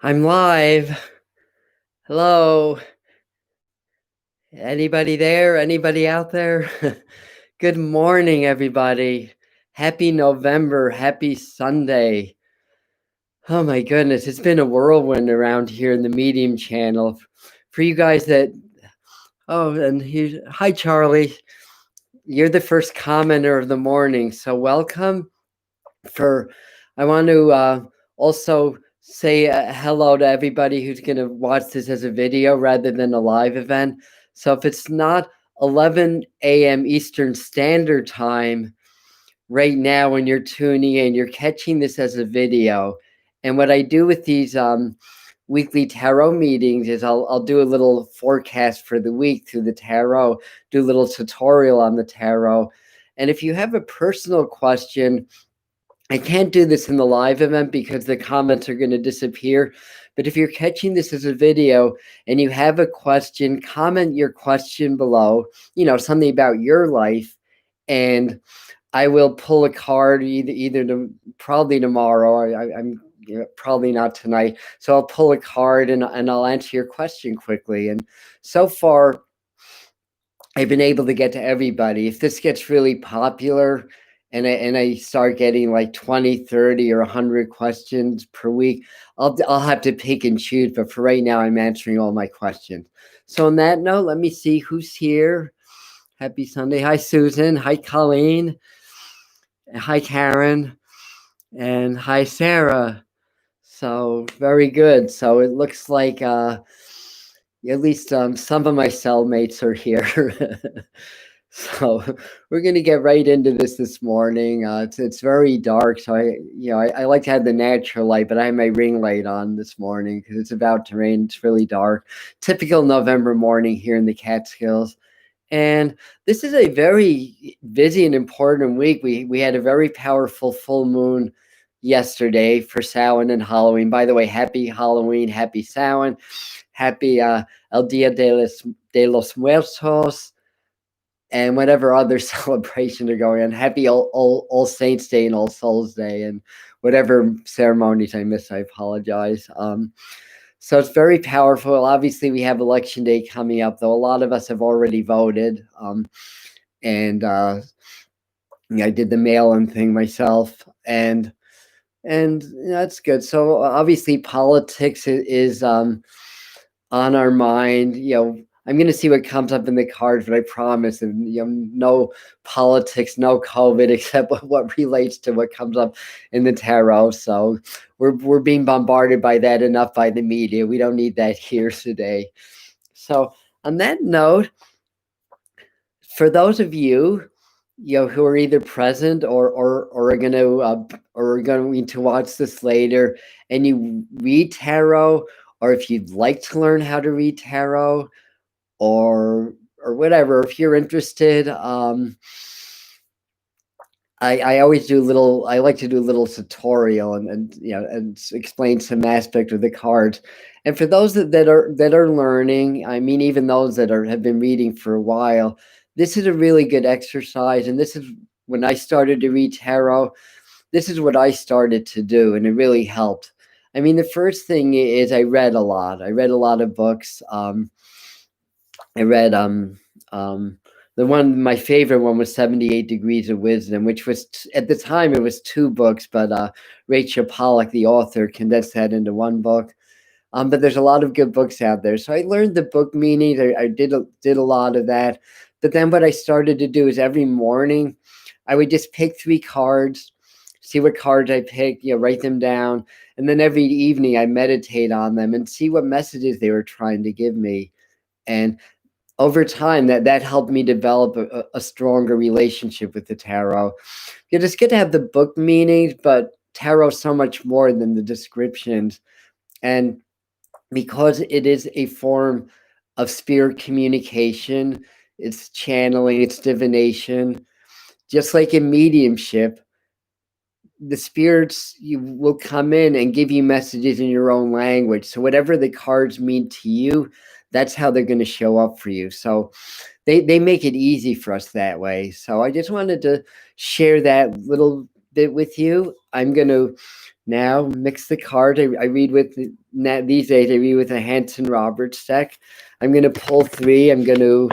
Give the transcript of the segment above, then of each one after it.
I'm live. Hello. Anybody there? Anybody out there? Good morning, everybody. Happy November. Happy Sunday. Oh my goodness, it's been a whirlwind around here in the Medium channel. For you guys that, hi, Charlie. You're the first commenter of the morning, so welcome. I want to also say hello to everybody who's going to watch this as a video rather than a live event. So if it's not 11 a.m. Eastern Standard Time right now when you're tuning in, you're catching this as a video. And what I do with these weekly tarot meetings is I'll do a little forecast for the week through the tarot, do a little tutorial on the tarot. And if you have a personal question, I can't do this in the live event because the comments are going to disappear. But if you're catching this as a video and you have a question, comment your question below, something about your life. And I will pull a card probably tomorrow. I'm probably not tonight. So I'll pull a card and I'll answer your question quickly. And so far, I've been able to get to everybody. If this gets really popular and I start getting like 20, 30 or 100 questions per week, I'll have to pick and choose, but for right now I'm answering all my questions. So on that note, let me see who's here. Happy Sunday. Hi Susan. Hi Colleen. Hi Karen. And hi Sarah. So very good. So it looks like at least some of my cellmates are here. So we're going to get right into this morning. It's very dark, so I like to have the natural light, but I have my ring light on this morning because it's about to rain. It's really dark. Typical November morning here in the Catskills. And this is a very busy and important week. We had a very powerful full moon yesterday for Samhain and Halloween. By the way, happy Halloween, happy Samhain, happy El Dia de los Muertos, and whatever other celebrations are going on. Happy All Saints Day and All Souls Day, and whatever ceremonies I missed, I apologize. So it's very powerful. Obviously, we have Election Day coming up, though a lot of us have already voted. And I did the mail-in thing myself, and that's good. So obviously, politics is on our mind. I'm going to see what comes up in the cards, but I promise, no politics, no COVID, except what relates to what comes up in the tarot. So we're being bombarded by that enough by the media. We don't need that here today. So on that note, for those of you, who are either present or are going to watch this later, and you read tarot, or if you'd like to learn how to read tarot, or whatever, if you're interested, I always do I like to do a little tutorial and explain some aspect of the cards. And for those that are learning, I mean, even those that have been reading for a while, this is a really good exercise. And this is when I started to read tarot, this is what I started to do, and it really helped. I mean, the first thing is I read a lot. I read a lot of books. I read my favorite one was 78 Degrees of Wisdom, which was at the time it was two books, but Rachel Pollack, the author, condensed that into one book. But there's a lot of good books out there. So I learned the book meanings. I did a lot of that. But then what I started to do is every morning I would just pick 3 cards, see what cards I picked, write them down. And then every evening I meditate on them and see what messages they were trying to give me. And over time, that helped me develop a stronger relationship with the tarot. It's good to have the book meanings, but tarot so much more than the descriptions. And because it is a form of spirit communication, it's channeling, it's divination, just like in mediumship, the spirits will come in and give you messages in your own language. So whatever the cards mean to you, that's how they're going to show up for you. So they make it easy for us that way. So I just wanted to share that little bit with you. I'm going to now mix the cards. I read with these days. I read with a Hanson Roberts deck. I'm going to pull three. I'm going to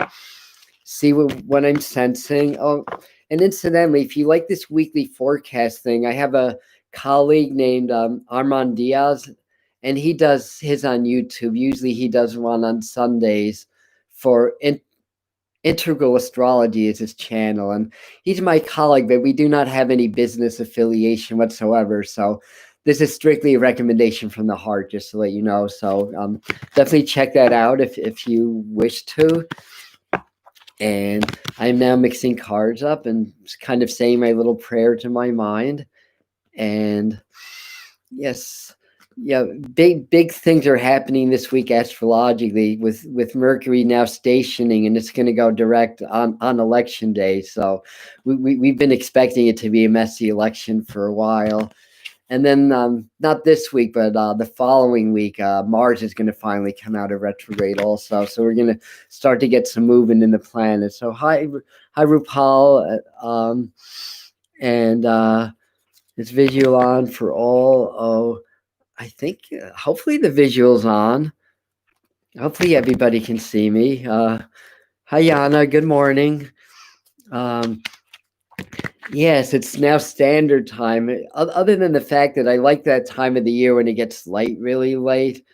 see what I'm sensing. Oh, and incidentally, if you like this weekly forecast thing, I have a colleague named Armand Diaz, and he does his on YouTube. Usually he does one on Sundays for Integral Astrology is his channel, and he's my colleague, but we do not have any business affiliation whatsoever. So this is strictly a recommendation from the heart, just to let you know. So definitely check that out if you wish to. And I'm now mixing cards up and kind of saying my little prayer to my mind. And yes, yeah, big things are happening this week astrologically with Mercury now stationing, and it's going to go direct on election day. So we've been expecting it to be a messy election for a while. And then not this week, but the following week, Mars is going to finally come out of retrograde also. So we're going to start to get some movement in the planet. So hi Rupal, and it's visual on for all. Oh, I think hopefully the visual's on. Hopefully everybody can see me. Hi Yana, good morning. Yes, it's now standard time. Other than the fact that I like that time of the year when it gets light really late,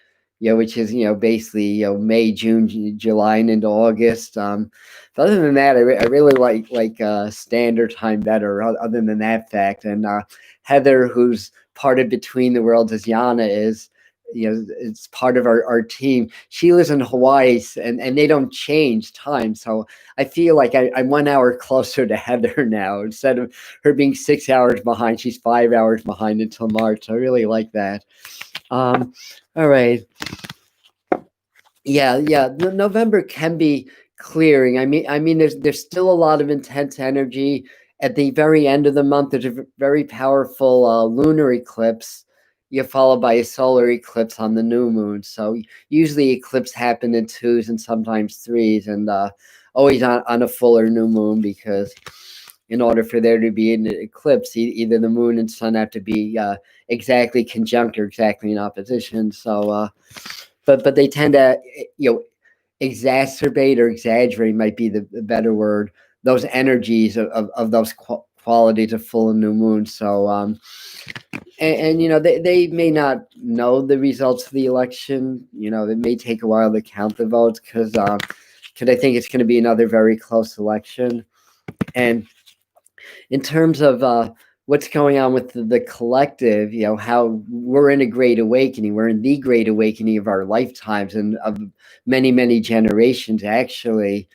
which is basically May, June, July, and into August. But other than that, I really like standard time better. Other than that fact, and Heather, who's part of Between the Worlds as Yana is, it's part of our team. She lives in Hawaii, and they don't change time, so I feel like I'm 1 hour closer to Heather now. Instead of her being 6 hours behind, she's 5 hours behind until March. So I really like that. All right. Yeah. November can be clearing. I mean, there's still a lot of intense energy. At the very end of the month, there's a very powerful lunar eclipse. Followed by a solar eclipse on the new moon. So usually eclipses happen in twos and sometimes threes, and always on a fuller new moon, because in order for there to be an eclipse, either the moon and sun have to be exactly conjunct or exactly in opposition. So, but they tend to exacerbate or exaggerate, might be the better word, those energies of those qualities of full and new moon. So and they may not know the results of the election. It may take a while to count the votes, because I think it's going to be another very close election. And in terms of what's going on with the collective, how we're in a great awakening. We're in the great awakening of our lifetimes and of many generations, actually.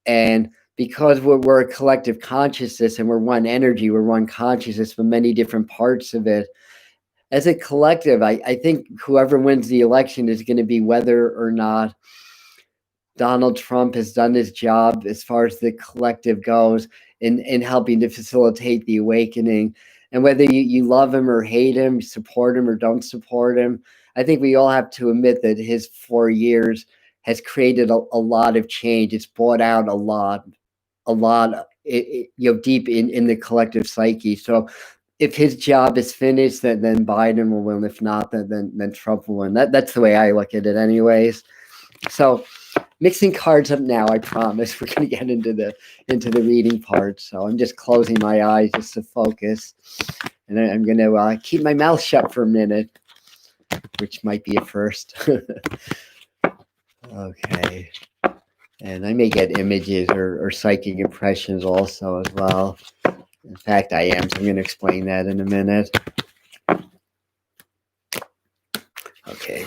And because we're a collective consciousness, and we're one energy, we're one consciousness, but many different parts of it. As a collective, I think whoever wins the election is going to be whether or not Donald Trump has done his job as far as the collective goes in helping to facilitate the awakening. And whether you love him or hate him, support him or don't support him, I think we all have to admit that his 4 years has created a lot of change. It's brought out a lot, deep in the collective psyche. So if his job is finished, then Biden will win. If not, then Trump will win. That's the way I look at it, anyways. So mixing cards up now. I promise we're going to get into the reading part. So I'm just closing my eyes just to focus, and I'm going to keep my mouth shut for a minute, which might be a first. Okay. And I may get images or psychic impressions also as well. In fact, I am, so I'm going to explain that in a minute. Okay,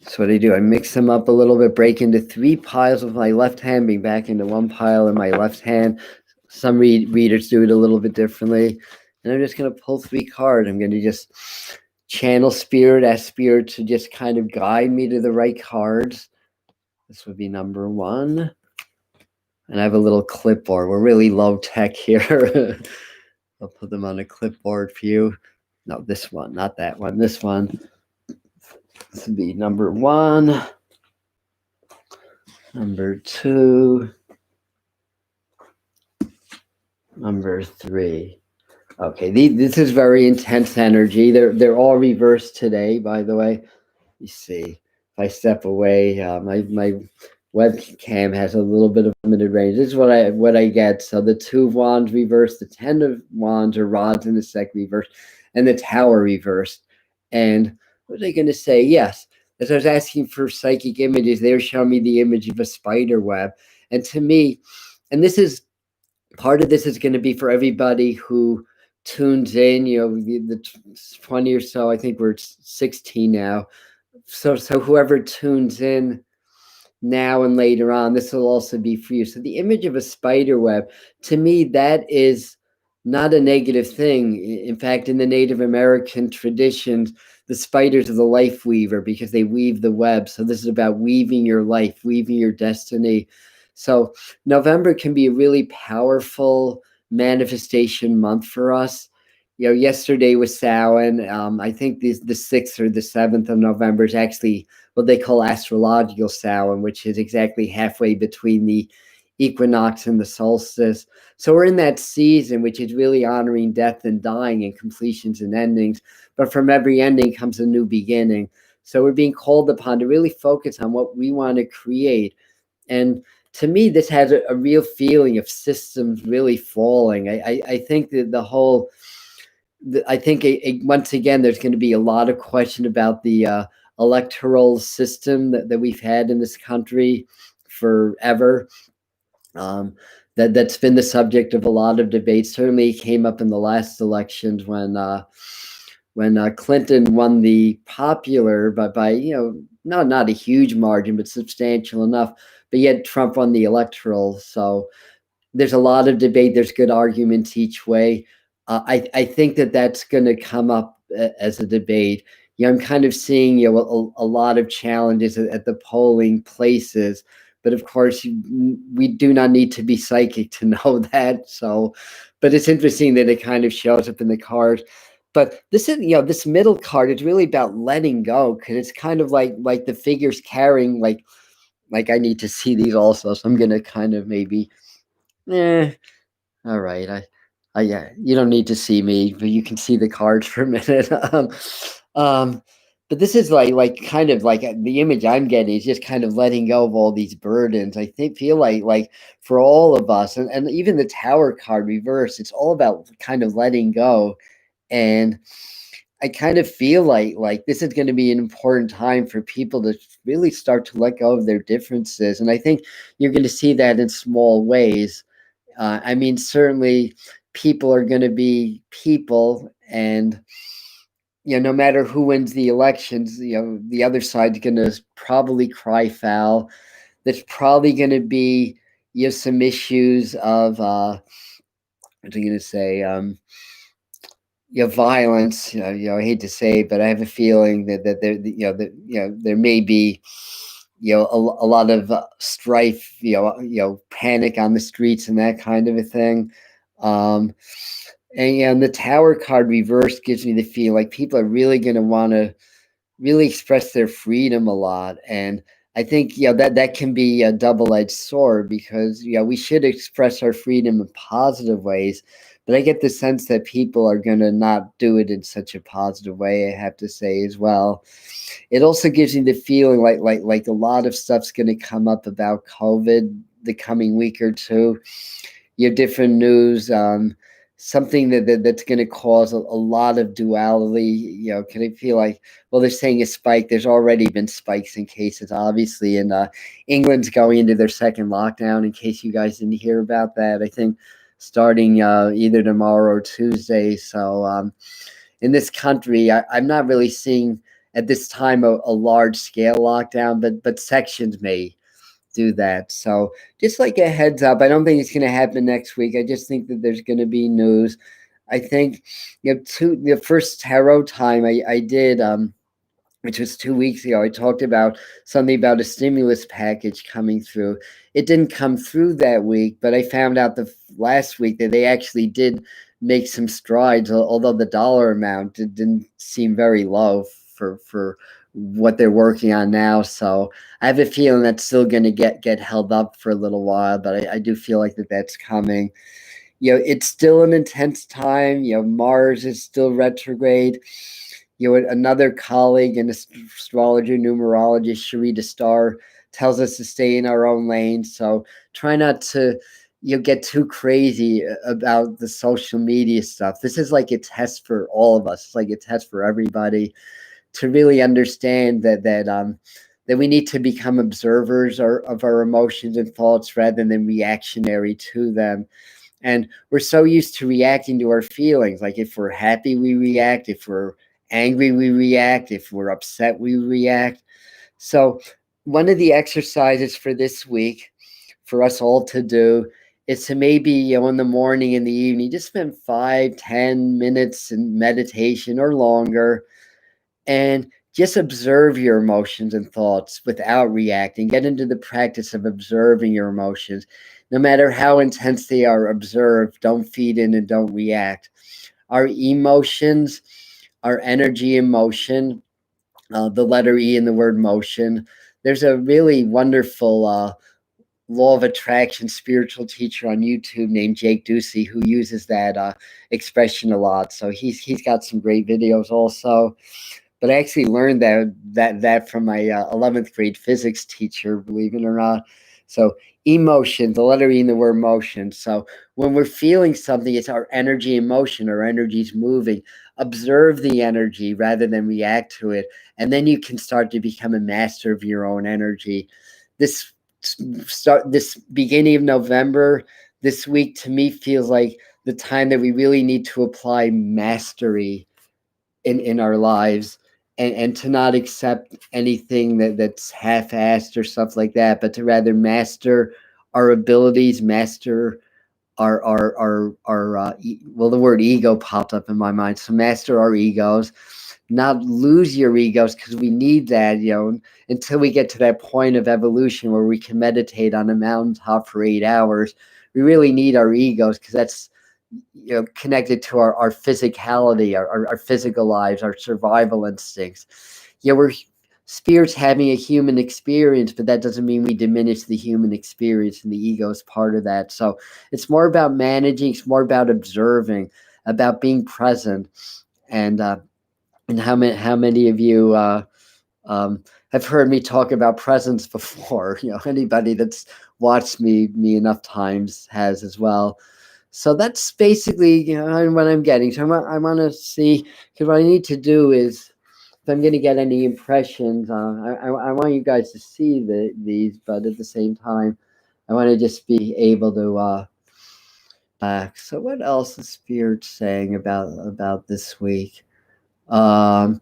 so what I do, I mix them up a little bit, break into 3 piles with my left hand, bring back into 1 pile in my left hand. Some readers do it a little bit differently. And I'm just going to pull 3 cards. I'm going to just channel spirit, ask spirit to just kind of guide me to the right cards. This would be number 1. And I have a little clipboard. We're really low tech here. I'll put them on a clipboard for you. No, this one, not that one. This one. This would be number 1. Number 2. Number 3. Okay, this is very intense energy. They're all reversed today, by the way. You see, if I step away, my webcam has a little bit of limited range. This is what I get. So the two of wands reversed, the 10 of wands or rods in the deck reversed, and the tower reversed. And what was I going to say? Yes, as I was asking for psychic images, they were showing me the image of a spider web, and to me, and this is part of this is going to be for everybody who tunes in. The 20 or so. I think we're 16 now, so whoever tunes in now and later on, this will also be for you. So the image of a spider web, to me, that is not a negative thing. In fact, in the Native American traditions, the spiders are the life weaver because they weave the web. So this is about weaving your life, weaving your destiny. So November can be a really powerful manifestation month for us. Yesterday was Samhain. I think the 6th or the 7th of November is actually what they call astrological Samhain, which is exactly halfway between the equinox and the solstice. So we're in that season, which is really honoring death and dying and completions and endings. But from every ending comes a new beginning. So we're being called upon to really focus on what we want to create. And to me, this has a real feeling of systems really falling. I think that I think once again, there's going to be a lot of question about the electoral system that we've had in this country forever. Um, that's been the subject of a lot of debate. Certainly came up in the last elections when Clinton won the popular, but by not a huge margin, but substantial enough. But yet Trump won the electoral. So there's a lot of debate. There's good arguments each way. I think that's going to come up as a debate. I'm kind of seeing a lot of challenges at the polling places, but of course we do not need to be psychic to know that. So, but it's interesting that it kind of shows up in the cards. But this is this middle card is really about letting go because it's kind of like the figures carrying like I need to see these also. So I'm gonna kind of maybe all right. Yeah, you don't need to see me, but you can see the cards for a minute. Um, but this is like kind of like the image I'm getting is just kind of letting go of all these burdens. I think feel like for all of us, and even the Tower card reverse, it's all about kind of letting go. And I kind of feel like this is going to be an important time for people to really start to let go of their differences. And I think you're going to see that in small ways. I mean, certainly people are going to be people, and no matter who wins the elections, the other side's going to probably cry foul. There's probably going to be some issues of what am I going to say? Violence. I hate to say it, but I have a feeling that there, there may be a lot of strife, panic on the streets and that kind of a thing. Um, and the Tower card reversed gives me the feel like people are really going to want to really express their freedom a lot. And I think that can be a double-edged sword because we should express our freedom in positive ways, but I get the sense that people are going to not do it in such a positive way, I have to say as well. It also gives me the feeling like a lot of stuff's going to come up about COVID the coming week or two. Different news, something that's going to cause a lot of duality. Can it feel like, well, they're saying a spike. There's already been spikes in cases, obviously, and England's going into their second lockdown. In case you guys didn't hear about that, I think starting either tomorrow or Tuesday. So in this country, I'm not really seeing at this time a large scale lockdown, but sections may do that. So just like a heads up, I don't think it's going to happen next week. I just think that there's going to be news. I think the first tarot time I did, which was 2 weeks ago, I talked about something about a stimulus package coming through. It didn't come through that week, but I found out the last week that they actually did make some strides, although the dollar amount didn't seem very low for what they're working on now. So I have a feeling that's still going to get held up for a little while, but I do feel like that's coming. It's still an intense time. Mars is still retrograde. Another colleague, an astrologer, numerologist, Sharita Starr, tells us to stay in our own lane. So try not to get too crazy about the social media stuff. This is like a test for all of us. It's like a test for everybody to really understand that we need to become observers of our emotions and thoughts rather than reactionary to them. And we're so used to reacting to our feelings. Like if we're happy, we react. If we're angry, we react. If we're upset, we react. So one of the exercises for this week for us all to do is to maybe, in the morning and the evening, just spend 5-10 minutes in meditation or longer, and just observe your emotions and thoughts without reacting. Get into the practice of observing your emotions. No matter how intense they are, observe. Don't feed in and don't react. Our emotions, our energy in motion, the letter E in the word motion. There's a really wonderful law of attraction spiritual teacher on YouTube named Jake Ducey who uses that expression a lot. So he's got some great videos also. But I actually learned that from my 11th grade physics teacher, believe it or not. So emotion, the letter E in the word motion. So when we're feeling something, it's our energy in motion. Our energy's moving. Observe the energy rather than react to it. And then you can start to become a master of your own energy. This beginning of November, this week to me feels like the time that we really need to apply mastery in our lives, and to not accept anything that's half-assed or stuff like that, but to rather master our abilities, master well, the word ego popped up in my mind. So master our egos, not lose your egos, because we need that, until we get to that point of evolution where we can meditate on a mountaintop for 8 hours. We really need our egos, because that's connected to our physicality, our physical lives, our survival instincts. We're spirits having a human experience, but that doesn't mean we diminish the human experience, and the ego is part of that. So it's more about managing, it's more about observing, about being present. And how many of you have heard me talk about presence before? Anybody that's watched me enough times has as well. So that's basically what I'm getting. So I want to see, because what I need to do is, if I'm going to get any impressions, I want you guys to see these, but at the same time, I want to just be able to back. So what else is Spirit saying about this week? I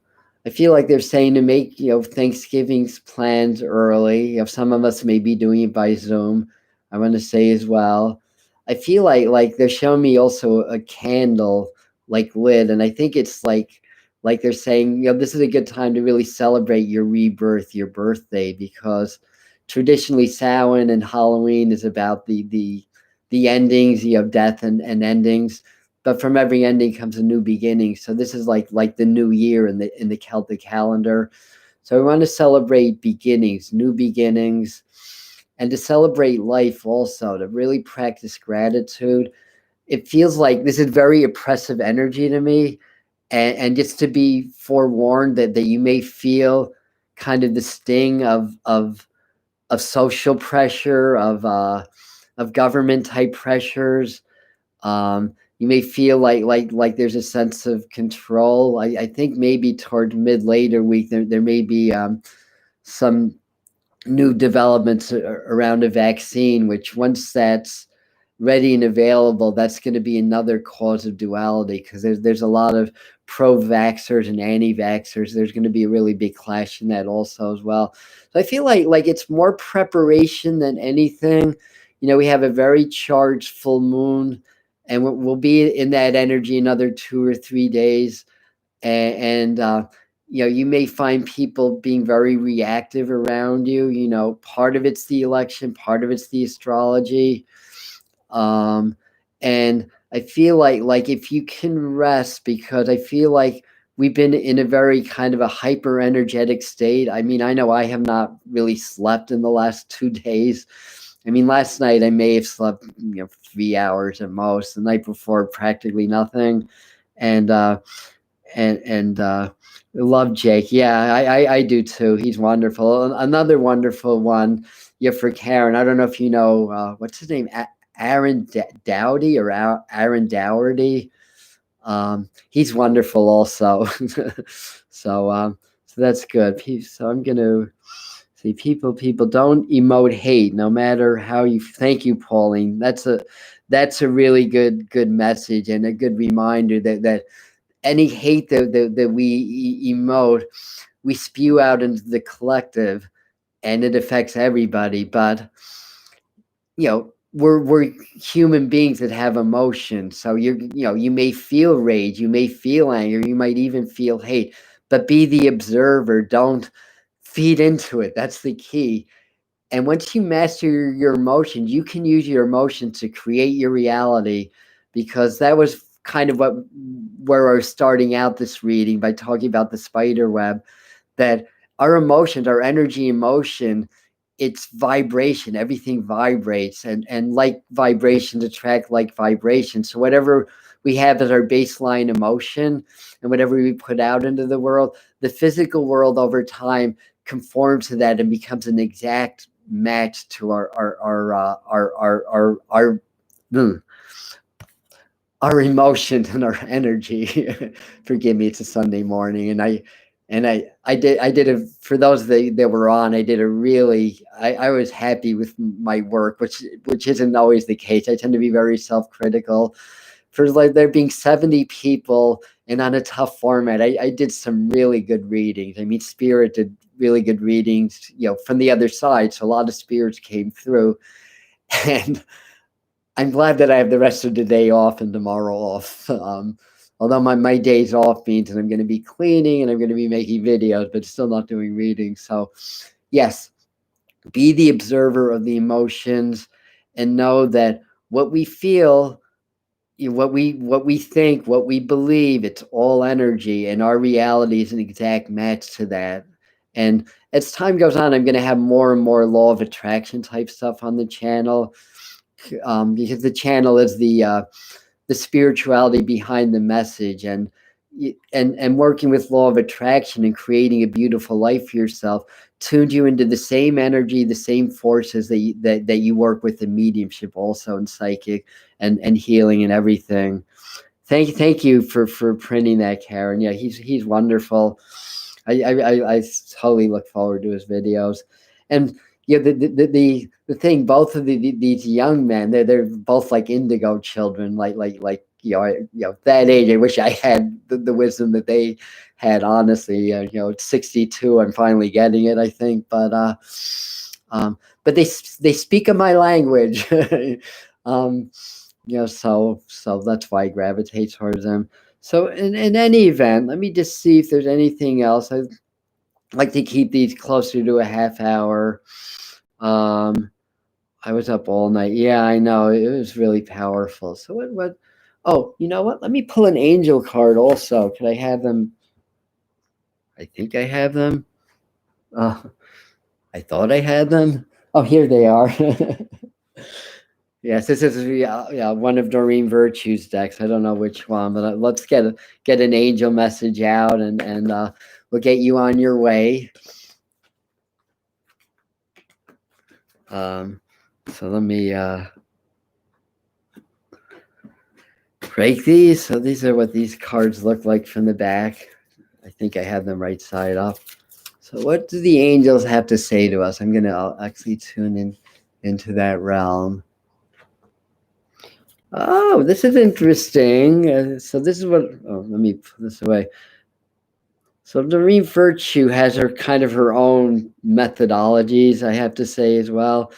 feel like they're saying to make Thanksgiving's plans early. Some of us may be doing it by Zoom. I want to say as well. I feel like they're showing me also a candle lit, and I think it's like they're saying this is a good time to really celebrate your rebirth, your birthday, because traditionally Samhain and Halloween is about the endings, death and endings. But from every ending comes a new beginning. So this is like the new year in the Celtic calendar. So we want to celebrate beginnings, new beginnings, and to celebrate life also, to really practice gratitude. It feels like this is very oppressive energy to me. And just to be forewarned that you may feel kind of the sting of social pressure, of government type pressures. You may feel like there's a sense of control. I think maybe toward later week there may be some new developments around a vaccine, which once that's ready and available, that's going to be another cause of duality, because there's a lot of pro-vaxxers and anti-vaxxers. There's going to be a really big clash in that also as well. So I feel like it's more preparation than anything. We have a very charged full moon, and we'll be in that energy another 2 or 3 days. And you may find people being very reactive around you. Part of it's the election, part of it's the astrology. And I feel like if you can rest, because I feel like we've been in a very kind of a hyper energetic state. I mean, I know I have not really slept in the last 2 days. I mean, last night I may have slept 3 hours at most. The night before, practically nothing. And love Jake. Yeah, I do too. He's wonderful. Another wonderful one. Yeah, for Karen. I don't know if you know what's his name, Aaron Dowdy or Aaron Dougherty. He's wonderful also. So that's good. So I'm gonna see people don't emote hate no matter how you. Thank you, Pauline. That's a really good message and a good reminder that any hate that we emote, we spew out into the collective, and it affects everybody. But we're human beings that have emotion. So you may feel rage, you may feel anger, you might even feel hate, but be the observer. Don't feed into it. That's the key. And once you master your emotions, you can use your emotions to create your reality, because that was kind of where I was starting out this reading by talking about the spider web, that our emotions, our energy emotion, it's vibration. Everything vibrates, and like vibrations attract like vibrations. So whatever we have as our baseline emotion and whatever we put out into the world, the physical world over time conforms to that and becomes an exact match to our emotions and our energy. Forgive me, it's a Sunday morning, and I did a, for those that were on, I did a really, I was happy with my work, which isn't always the case. I tend to be very self-critical. For like there being 70 people and on a tough format, I did some really good readings. I mean, Spirit did really good readings, from the other side. So a lot of spirits came through, and I'm glad that I have the rest of the day off and tomorrow off. Although my days off means that I'm going to be cleaning and I'm going to be making videos, but still not doing readings. So, yes, be the observer of the emotions and know that what we feel, what we think, what we believe, it's all energy, and our reality is an exact match to that. And as time goes on, I'm going to have more and more law of attraction type stuff on the channel, because the channel is the spirituality behind the message, and working with law of attraction and creating a beautiful life for yourself tuned you into the same energy, the same forces that you work with in mediumship, also in psychic and healing and everything. Thank you for printing that, Karen. Yeah, he's wonderful. I totally look forward to his videos. And the thing, both of these young men, they're both like indigo children, like that age. I wish I had the wisdom that they had. Honestly, at 62, I'm finally getting it, I think. But they speak of my language. So that's why I gravitate towards them. So in any event, let me just see if there's anything else. I'd like to keep these closer to a half hour. I was up all night. Yeah, I know. It was really powerful. So what? Oh, you know what? Let me pull an angel card also. Could I have them? I think I have them. I thought I had them. Oh, here they are. Yes, this is one of Doreen Virtue's decks. I don't know which one, but let's get an angel message out, and we'll get you on your way. So let me break these. So these are what these cards look like from the back. I think I have them right side up. So what do the angels have to say to us? I'm going to actually tune into that realm. Oh, this is interesting. So this is what, let me put this away. So Doreen Virtue has her own methodologies, I have to say, as well.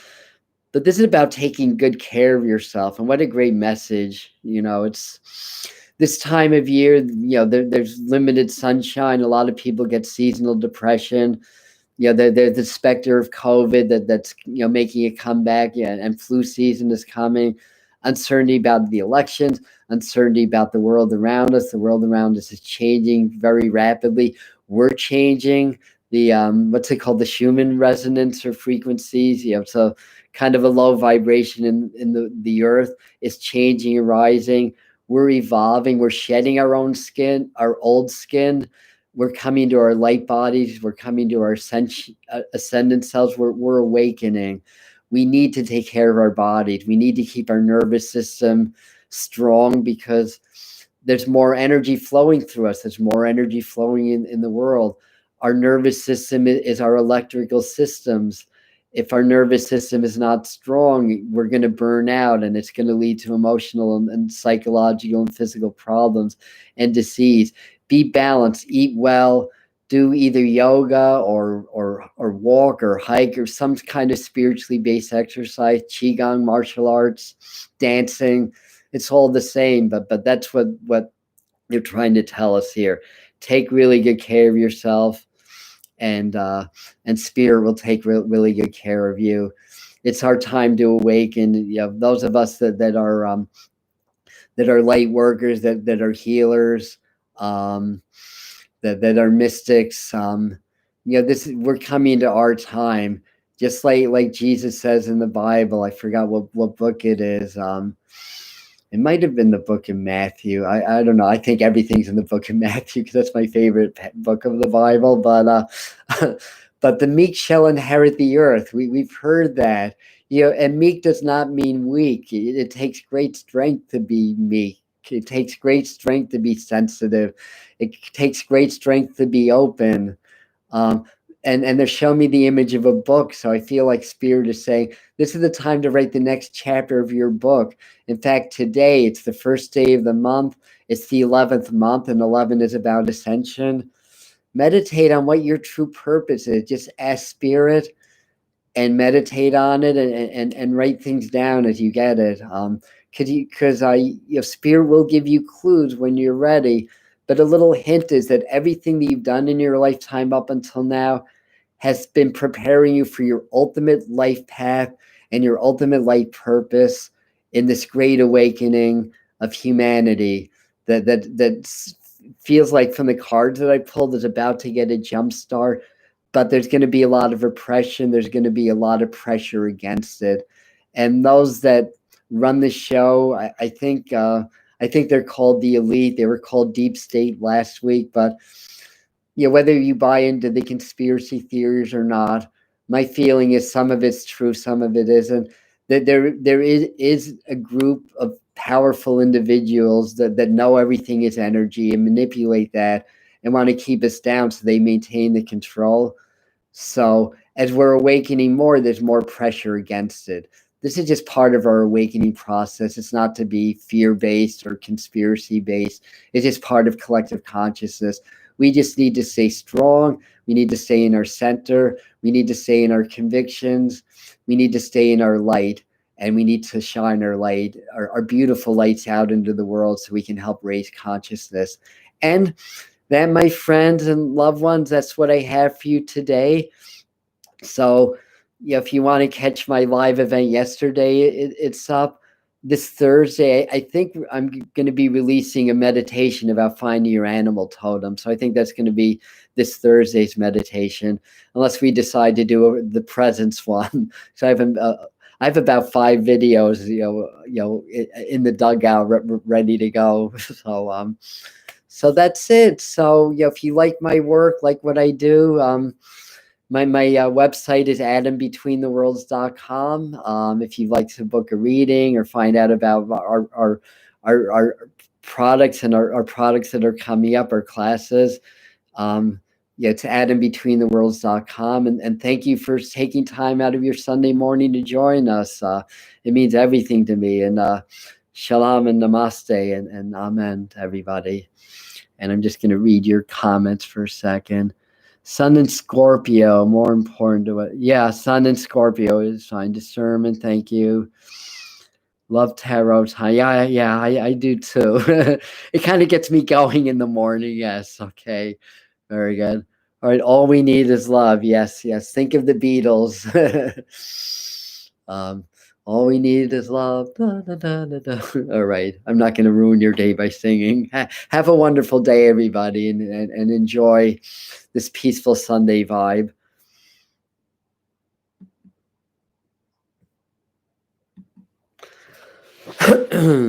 But this is about taking good care of yourself, and what a great message. It's this time of year, there's limited sunshine. A lot of people get seasonal depression. There's the specter of COVID that's making a comeback. Yeah, and flu season is coming. Uncertainty about the elections, uncertainty about the world around us. The world around us is changing very rapidly. We're changing. The what's it called? The Schumann resonance or frequencies. So kind of a low vibration in the earth is changing and rising. We're evolving. We're shedding our own skin, our old skin. We're coming to our light bodies. We're coming to our ascendant selves. We're awakening. We need to take care of our bodies. We need to keep our nervous system strong because there's more energy flowing through us. There's more energy flowing in the world. Our nervous system is our electrical systems. If our nervous system is not strong, we're going to burn out, and it's going to lead to emotional and psychological and physical problems and disease. Be balanced, eat well, do either yoga or walk or hike or some kind of spiritually based exercise, qigong, martial arts, dancing. It's all the same, but that's what they're trying to tell us here. Take really good care of yourself, and spirit will take really good care of you. It's our time to awaken. You know, those of us that are light workers, that are healers, that are mystics. You know, we're coming to our time, just like Jesus says in the Bible. I forgot what book it is. It might have been the book of Matthew. I don't know. I think everything's in the book of Matthew because that's my favorite book of the Bible. But but the meek shall inherit the earth. We've heard that. You know, and meek does not mean weak. It takes great strength to be meek. It takes great strength to be sensitive. It takes great strength to be open. And they're showing me the image of a book. So I feel like Spirit is saying, this is the time to write the next chapter of your book. In fact, today, it's the first day of the month. It's the 11th month, and 11 is about ascension. Meditate on what your true purpose is. Just ask Spirit and meditate on it, and write things down as you get it. Because your Spirit will give you clues when you're ready. But a little hint is that everything that you've done in your lifetime up until now has been preparing you for your ultimate life path and your ultimate life purpose in this great awakening of humanity that feels like, from the cards that I pulled, is about to get a jump start. But there's going to be a lot of repression. There's going to be a lot of pressure against it. And those that run the show, I think they're called the elite. They were called deep state last week. But you know, whether you buy into the conspiracy theories or not, my feeling is some of it's true, some of it isn't. That there is a group of powerful individuals that know everything is energy and manipulate that and want to keep us down, so they maintain the control. So as we're awakening more, there's more pressure against it. This is just part of our awakening process. It's not to be fear-based or conspiracy-based. It's just part of collective consciousness. We just need to stay strong. We need to stay in our center. We need to stay in our convictions. We need to stay in our light, and we need to shine our light, our beautiful lights, out into the world so we can help raise consciousness. And that, my friends and loved ones, that's what I have for you today. So, yeah, if you want to catch my live event yesterday, it's up. This Thursday, I think I'm going to be releasing a meditation about finding your animal totem. So I think that's going to be this Thursday's meditation, unless we decide to do the presence one. So I have about 5 videos, in the dugout, ready to go. So that's it. So if you like my work, like what I do, my website is atombetweentheworlds.com. If you'd like to book a reading or find out about our products and our products that are coming up, our classes, it's atombetweentheworlds.com. And thank you for taking time out of your Sunday morning to join us. It means everything to me. And shalom and namaste and amen to everybody. And I'm just going to read your comments for a second. Sun and Scorpio, more important to it. Yeah, Sun and Scorpio is fine. Discernment, thank you. Love tarot time. Yeah, I do too. It kind of gets me going in the morning. Yes, okay. Very good. All right, all we need is love. Yes. Think of the Beatles. All we need is love. Da, da, da, da, da. All right. I'm not going to ruin your day by singing. Have a wonderful day, everybody, and enjoy this peaceful Sunday vibe.